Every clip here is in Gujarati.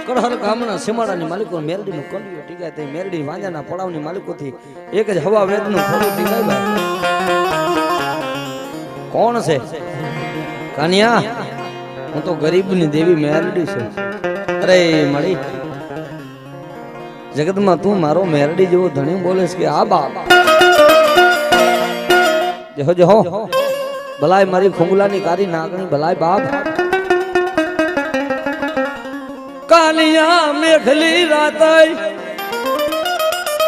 કડહર ગામના સીમાડાની માલિકો મેરડીનું કંડિયો ટીકાય તે મેરડી વાંજાના પડાવની માલિકોથી એક જ હવા વેદનું ખોડું ટીકાય ભાઈ કોણ છે કાનિયા હું તો ગરીબની દેવી મેરડી છું અરે મળી જગતમાં તું મારો મેરડી જેવો ધણી બોલેસ કે આ બાપ જહો જહો ભલાય મારી ખુંગલાની કારી નાગણી ભલાય બાપ કાલિયા મેઘલી રાતય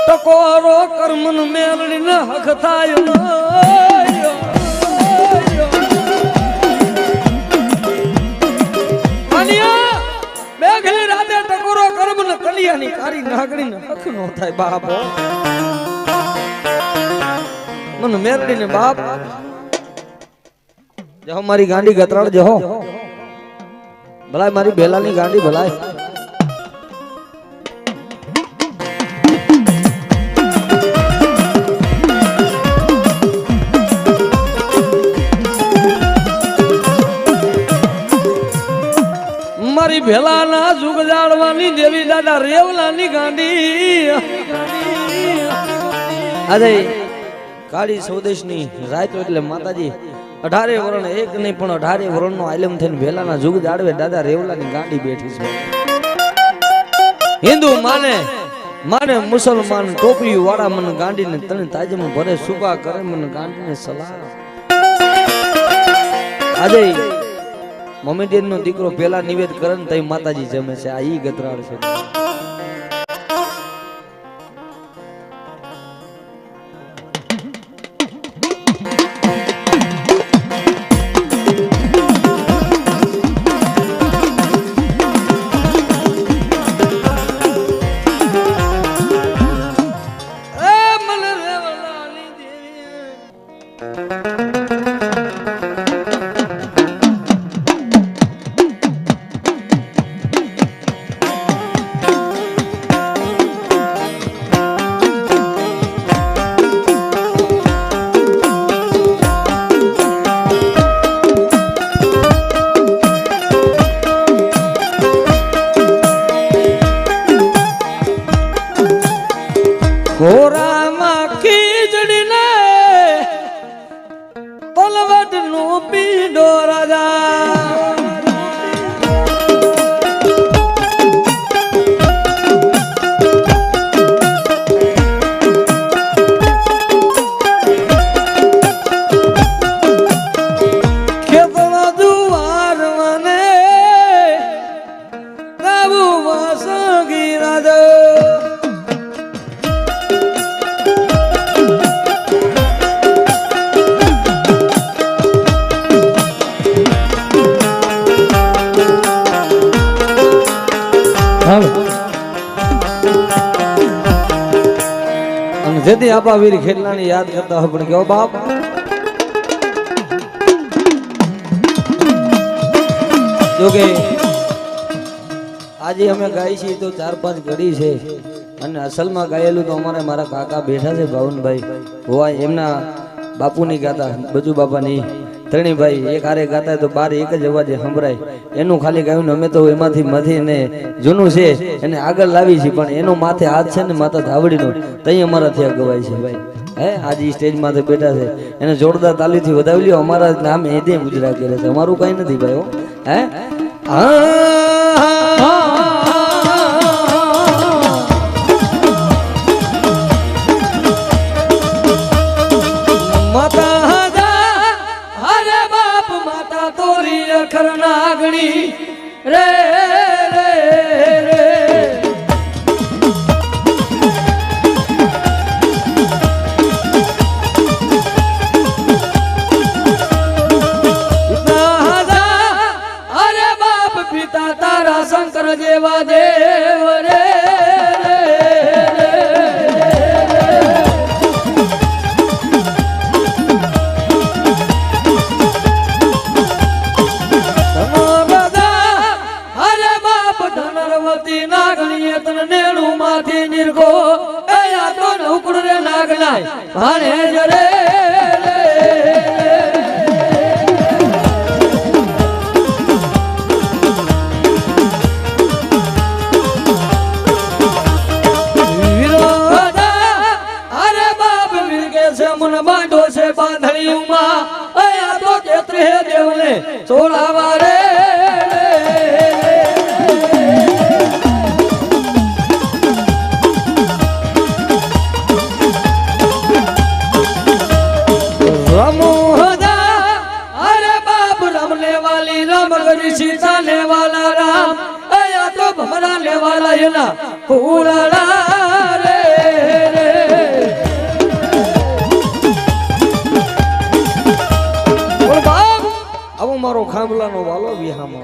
ટકોરો કર્મન મેલડી ન હક થાય કાલિયા મેઘલી રાતે ટકોરો કર્મન કલિયાની કારી નાગણી ન હક નો થાય બાપ મન મેલડી ને બાપ જહો મારી ગાંડી ગતરાડ જહો ભલાય મારી બેલાની ગાંડી ભલાય મારી ભેલાના જુગ જાળવાની દેવી દાદા રેવલાની ગાંડી અરે કાળી સ્વદેશની રાત એટલે માતાજી 18 વરણ એક નહીં પણ 18 વરણ નો આલમ થઈને ભેલાના જુગ જાળવે દાદા રેવલાની ગાંડી બેઠી છે હિન્દુ માને મુસલમાન ટોપી વાળા મન ગાંડીને તને તાજમ ભરે સુબા કરે મન ગાંડીને સલાહ આજે મોમેડિયન નો દીકરો પેલા નિવેદ કરે ને તઈ માતાજી જમે છે આ ઈ ગતરાળ છે ઘોરામાં ખીજડીને તલવટ નું પીડો રાજા ખેતના દુવાર મને કાબુમાં સગી રાજા જેથી આપા વીર ખેલનાની યાદ કરતા હોય પણ કેવો બાપ જોકે આજે અમે ગાઈ છીએ તો 4-5 ઘડી છે અને અસલમાં ગાયેલું તો અમારે મારા કાકા બેઠા છે ભાવનભાઈ હોવા એમના બાપુની ગાતા બજુ બાપાની ત્રણેયભાઈ એક હારે ગાતા તો બાર એક જ અવાજે સંભળાય એનું ખાલી ગાયું અમે તો એમાંથી મધીને જૂનું છે એને આગળ લાવી છે પણ એનો માથે હાથ છે ને માથા ધાવડીનો તઈ અમારા ત્યાં ગવાય છે ભાઈ હે આજે સ્ટેજ માથે બેઠા છે એને જોરદાર તાલીથી વધાવી લ્યો અમારા નામ એદે ગુજરાત કરે છે અમારું કઈ નથી ભાઈ હે નાગણી રે રે રે અરે બાપ પિતા તારા શંકર જેવા દેવ રે બાંધો છે બાંધણીમાં આ તો કેત્રે દેવને સોળાવા રે सीता ने वाला राम आया तो भमरा ले वाला है ना पूरा रे और बाप अब मारो खामला नो वालो विहामा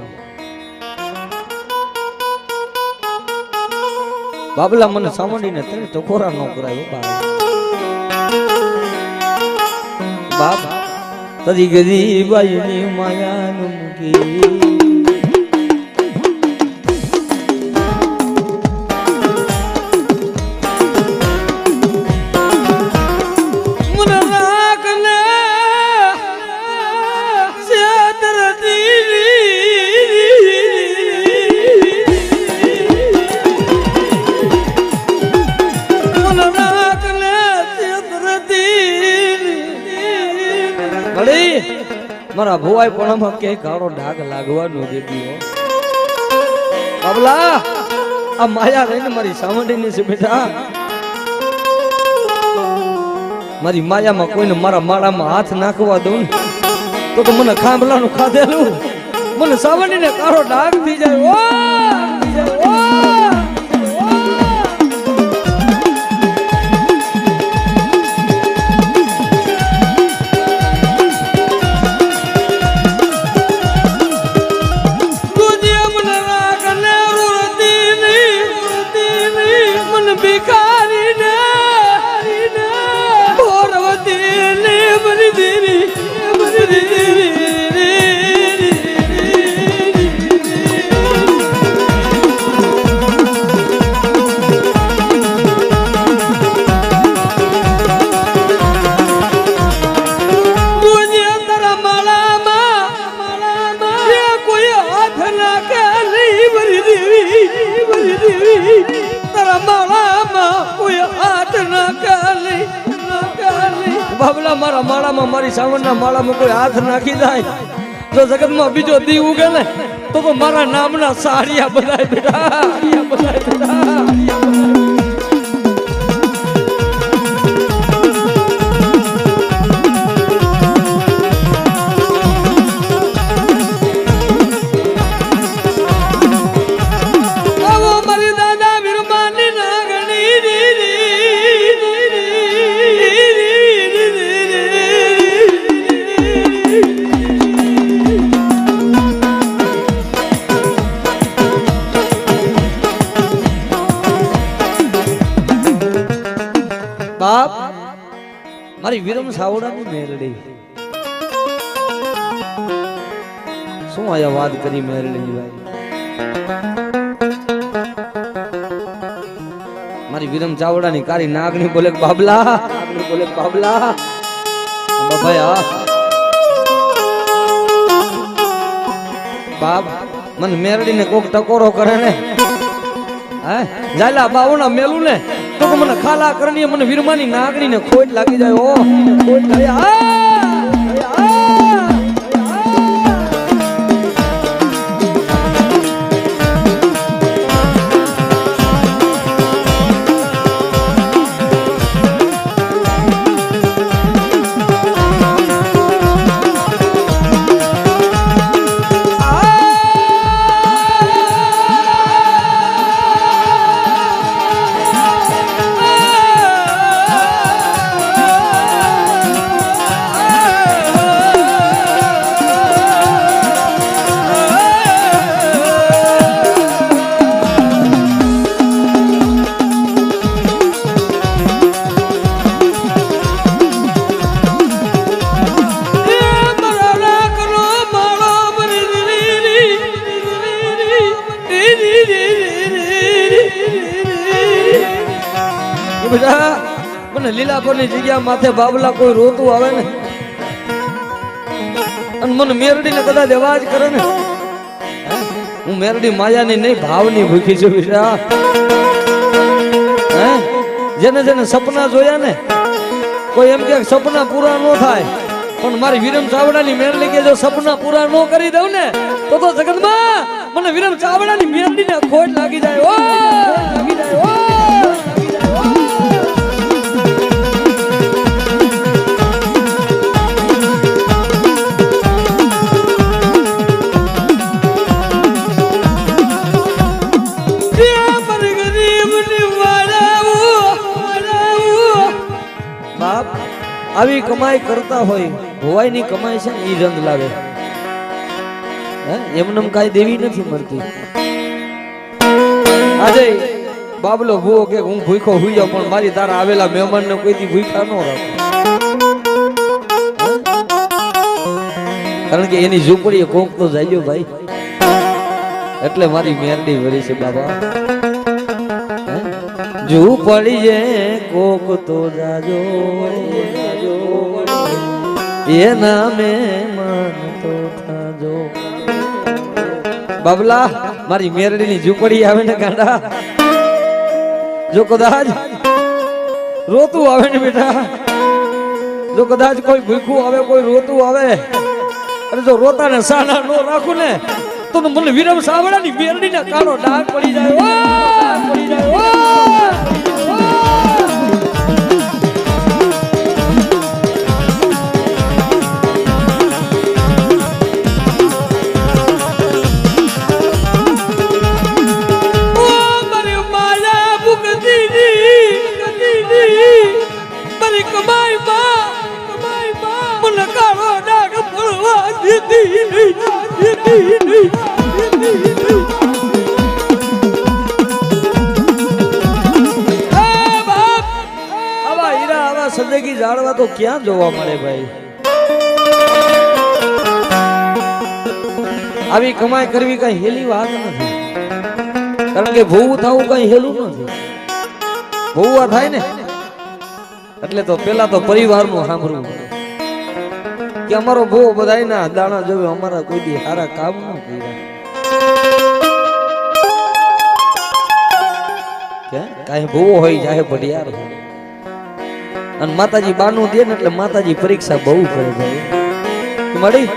बाबला मन सामंडी ने तने टकोरा नो करायो बाप तदी गदी बाई नी माया नुमकी मारा भुवाई पण के काळो डाग लागवानो देती हो बाबला आ माया रहीने मारी सावंडी ने से बेटा मारी माया में कोई ने मारा माळा में हाथ नाखवा दઉં तो मने खांबला नु खाधेलू मने सावंडी ने काळो डाग थी जाय ओ बाबला मारा माळा में मारी सावंडना माळा में कोई हाथ नाखी जाए जो जगत में बीजो दी उगे ने तो मारा नामना साड़िया बनाए बेटा बाप मारी विरम सावड़ा ની મેરડી શું આયા વાત કરી મેરડી ભાઈ મારી વિરમ ચાવડા ની કારી નાગણી બોલે બાબલા ભાઈ આ બાપ मन मेरडी ने कोक टकोरो करे ने हैं जाला बावना मेलू ने तो मन खाला करनी मन वीरमानी नागणी ने खोट लागी जाय ओ खोट लाया મને લીલાપરની જગ્યા માથે બાબલા કોઈ રોતું આવે ને અને મને મેરડી ને કદાચ અવાજ કરે ને હું મેરડી માયાની નહીં ભાવની ભૂખી છું બેટા જેને જેને સપના જોયા ને કોઈ એમ કે સપના પૂરા ન થાય, પણ મારી વિરમ ચાવડાની મેરડી કે જો સપના પૂરા ન કરી દઉં ને તો જગતમાં મને વિરમ ચાવડાની મેરડીને ખોટ લાગી જાય. ઓ લાગી જાય. ઓ આવી કમાઈ કરતા હોય, ભોવાઈની કમાઈ છે ને ઈ રંગ લાવે. એમને કાંઈ દેવી નથી મળતી. આજે બાબલો ભૂવો કે હું ભૂખો હુઈ જાઉં, પણ મારી તારા આવેલા મહેમાનને કોઈથી ભૂખા ન રાખો, કારણ કે એની ઝૂંપડીએ કોક તો જાયજો ભાઈ. એટલે મારી મેરડી વળી છે બાબા. ઝૂંપડી જે કોક તો જાજો, એના મહેમાન તો થાજો. બાબલા મારી મેરડીની ઝૂંપડી આવે ને ગાંડા, જો કદાચ રોતું આવે ને બેટા, જો કદાચ કોઈ ભૂખું આવે, કોઈ રોતું આવે, અને જો રોતા ને સાના નો રાખું ને તો મને વિરમ સાવડાની મેરડીને કાળો ડાઘ પડી જાય. પડી જાય. સંદેગી જાળવા તો ક્યાં જોવા મળે ભાઈ. આવી કમાઈ કરવી કઈ હેલી વાત નથી, કારણ કે ભૂવું થવું કઈ હેલું નથી. ભૂવા થાય ને એટલે તો પેલા તો પરિવારનું સાંભળવું કે અમારો ભૂવો બધાયના દાણા જોવે, અમારા કોઈ દી સારા કામ ન કર્યા. કાંઈ ભૂવો હોય જાય ભડિયાર હોય, અને માતાજી બાનું દે ને એટલે માતાજી પરીક્ષા બહુ કરે ભાઈ. મળી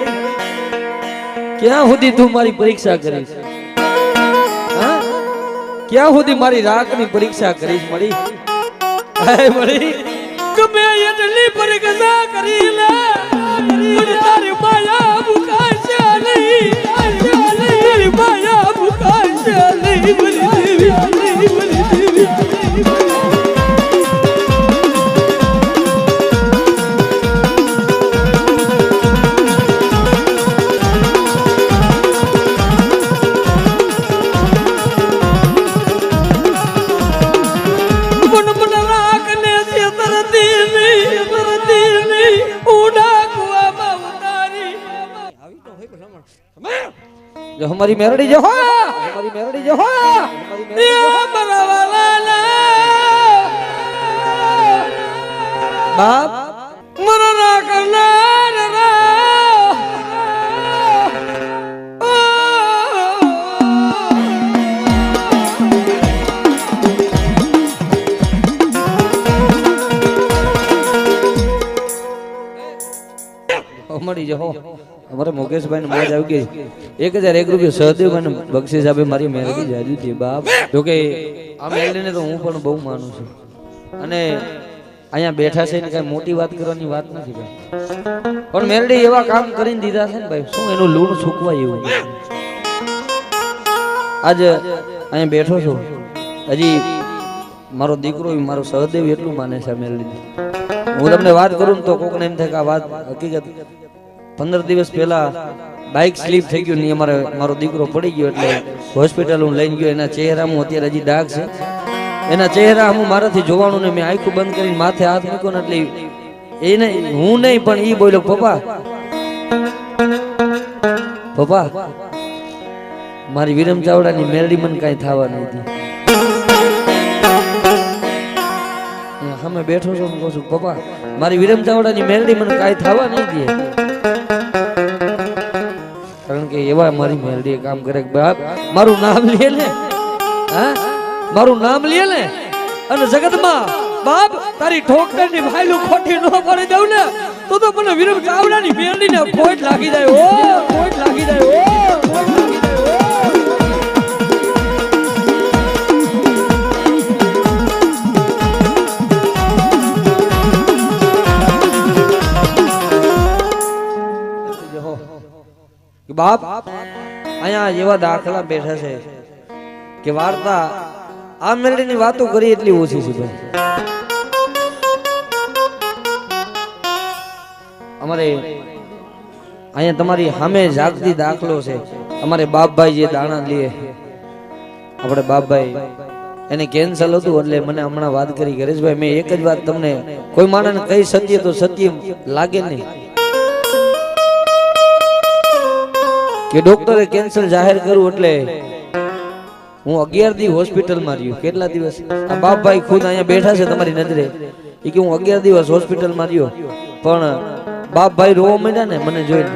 ક્યાં સુધી તું મારી પરીક્ષા કરીશ? ક્યાં સુધી મારી રાખની પરીક્ષા કરીશ? મળી મળી ગમે એટલી પરીક્ષા કરી લે, તારી માયા મુકાશે નહીં, તારી માયા મુકાશે નહીં. બલી દેવી, બલી દેવી. जो हमारी मेरड़ी जो हो, हमारी मेरड़ी जो हो, हमारी मेरड़ी बाप मरना करना हमारी जो हो. हमारे मुकेश भाई ने मौज આવી ગઈ. 1001 રૂપિયા સહદેવ અને બક્ષિસ આપે મારી મેરડી જાજુ છે બાપ. જો કે આ મેરડીને તો હું પણ બહુ માનું છું, અને અહીંયા બેઠા છે ને કઈ મોટી વાત કરવાની વાત નથી ભાઈ, પણ મેરડી એવા કામ કરીને દીધા છે ને ભાઈ, શું એનું લૂણ સુકવાય એવું. આજ અહીંયા બેઠો છું, હજી મારો દીકરો મારો સહદેવ એટલું માને છે મેરડી. હું તમને વાત કરું તો કોકને એમ થાય કે આ વાત હકીકત. 15 દિવસ પહેલા બાઇક સ્લીપ થઈ ગયું ને મારો દીકરો પડી ગયો, એટલે હોસ્પિટલ હું લઈને ગયો. એના ચહેરામાં અત્યારે હજી ડાઘ છે. એના ચહેરા હું મારાથી જોવાનું ને મેં આંખું બંધ કરીને માથે હાથ મૂક્યો ને એટલે એને હું નહીં પણ ઈ બોલ્યો, પપ્પા પપ્પા મારી વિરમ ચાવડાની મેરડી મને કાંઈ થવા નથી. અમે બેઠો છો કહું છું, પપ્પા મારી વિરમ ચાવડાની મેરડી મને કાંઈ થવા નહીં દે, કારણ કે એવા મારી મેરડી કામ કરે. બાપ મારું નામ લે ને, હા મારું નામ લે ને, અને જગતમાં બાપ તારી ઠોકરની ભાઈલું ખોટી ન પડી દઉં ને તો મને વિરમ ચાવડાની મેરડીને ખોટ લાગી જાય ઓ ખોટ લાગી જાય ઓ ખોટ લાગી જાય બાપ અહીંયા એવા દાખલા બેઠા છે કે વાર્તા આ મેરડીની વાતો કરી એટલી ઓછી છે ભાઈ અમારે અહીંયા તમારી સામે જાગતી દાખલો છે અમારે બાપભાઈ જે દાણા લે આપણે બાપભાઈ એને કેન્સલ હતું એટલે મને હમણાં વાત કરી હરેશભાઈ મેં એક જ વાત તમને કોઈ માણસને કઈ સત્ય તો સત્ય લાગે નહીં કે ડોક્ટરે કેન્સર જાહેર કર્યું એટલે હું 11 દિવસ હોસ્પિટલમાં રહ્યો કેટલા દિવસ આ બાપભાઈ ખુદ અહીંયા બેઠા છે તમારી નજરે એ કે હું 11 દિવસ હોસ્પિટલમાં રહ્યો પણ બાપભાઈ રોવા માંડ્યા ને મને જોઈને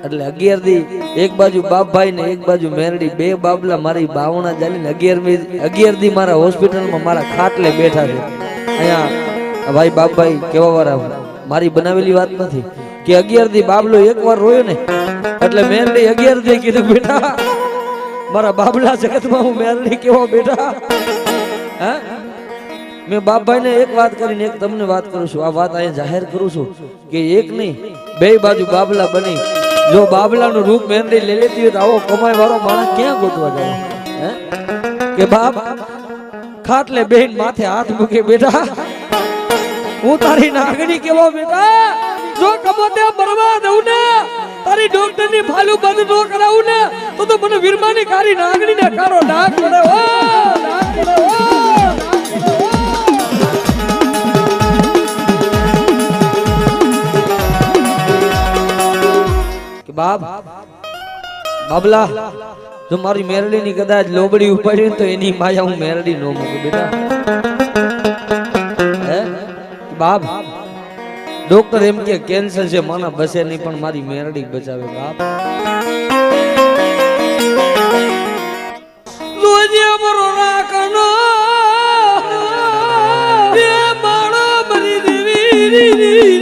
એટલે 11 દી એક બાજુ બાપભાઈ ને એક બાજુ મેરડી બે બાબલા મારી બાવણા ચાલીને 11 દી મારા હોસ્પિટલમાં મારા ખાટલે બેઠા છે અહીંયા ભાઈ બાપભાઈ કેવા વાળા મારી બનાવેલી વાત નથી કે 11 દી બાબલો એકવાર રોયો ને એટલે મેરડી 11 દી કીધું બેટા મારા બાબલા જગતમાં હું મેરડી કેવો બેટા હે મેં બાપભાઈને એક વાત કરીને એક તમને વાત કરું છું આ વાત અહીંયા જાહેર કરું છું કે એક નહીં બે બાજુ બાબલા બની જો બાબલાનું રૂપ મેરડી લઈ લેતી હોય તો આવો કમાઈ વાળો માણસ ક્યાં ગોતવા જાય હે કે બાપ ખાટલે બેન માથે હાથ મૂકે બેટા હું તારી નાગણી કેવો બેટા જો કમોતે મરવા દઉં ને તારી ડોક્ટરની ભાલું બંધ ન કરાવું ને તો મને વીરમાની કારી નાગણીને કારો ડાક પડે ઓ ડાક પડે ઓ કે બાપ બાબલા જો મારી મેરડીની કદાચ લોબડી ઉપાડી તો એની માયા હું મેરડી નો મૂકું બેટા હે બાપ ડોક્ટર એમ કે કેન્સર છે માના બસે નહીં પણ મારી મેરડી બચાવે બાપ લોજે મરો રાખનો એ મારો બની દેવી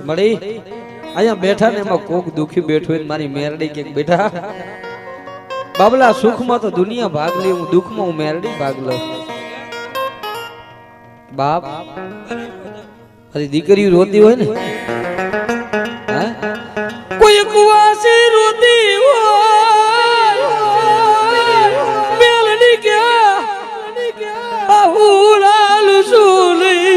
મળી અહીંયા બેઠા ને એમાં કોક દુખી બેઠો હોય મારી મેરડી કે બેઠા બાબલા સુખમાં તો દુનિયા ભાગ લે હું દુઃખમાં હું મેરડી ભાગ લઉં બાપ અરે દીકરી રોતી હોય ને હા કોઈ કુવાસી રોતી હોય મેલડી ક્યાં આહુલાલ સુલી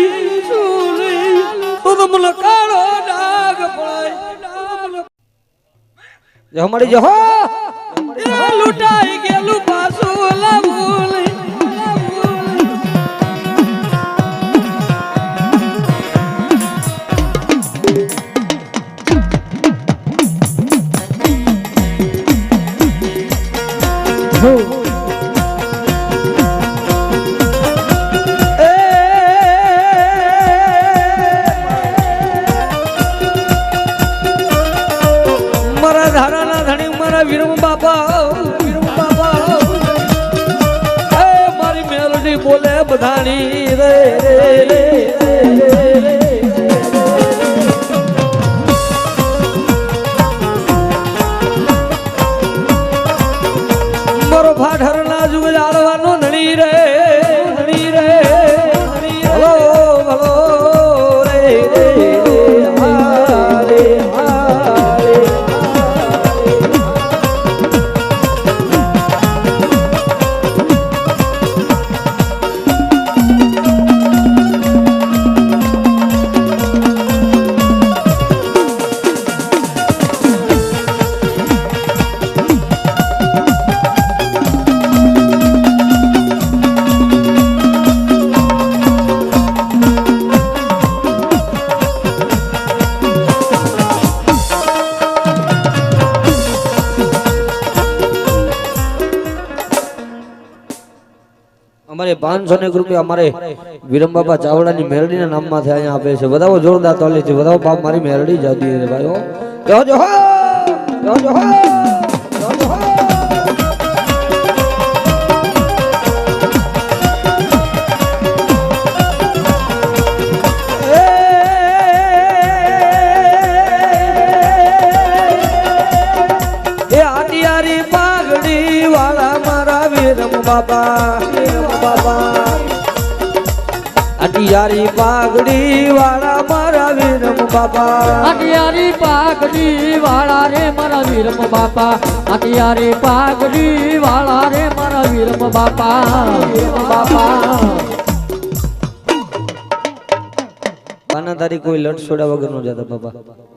તો મને કાળો ડાગ પડાય હમારી જો લૂટાઈ ગયેલું પાછું લાવું બોલે બધાણી રે અમારે 500 રૂપિયા અમારે વિરમ બાપા ચાવડાની મેરડીના નામમાંથી અહીંયા આપે છે બધાઓ જોરદાર તાલી છે બધાઓ બાપ મારી મેરડી જાતી છે ભાઈઓ જો જો હો જો જો હો જો જો હો એ આટિયારી પાઘડી વાળા મારા વિરમ બાબા અટિયારી પાઘડી વાળા મારા વિરમ બાબા અટિયારી પાઘડી વાળા રે મારા વિરમ બાપા અટિયારી પાઘડી વાળા રે મારા વિરમ બાપા પાના તારી કોઈ લટ છોડા વગર નો જતા બાબા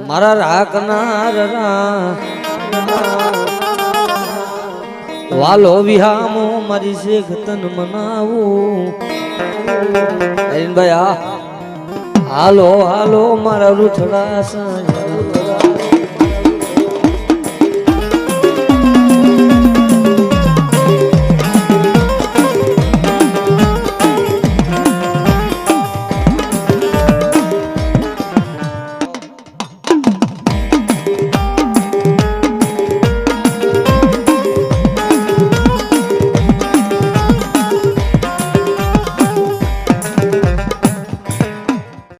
મારા રાખનાર વાલો વિહામો મારી શેખ તન મનાવું ભાઈ હાલો હાલો મારા રૂઠડા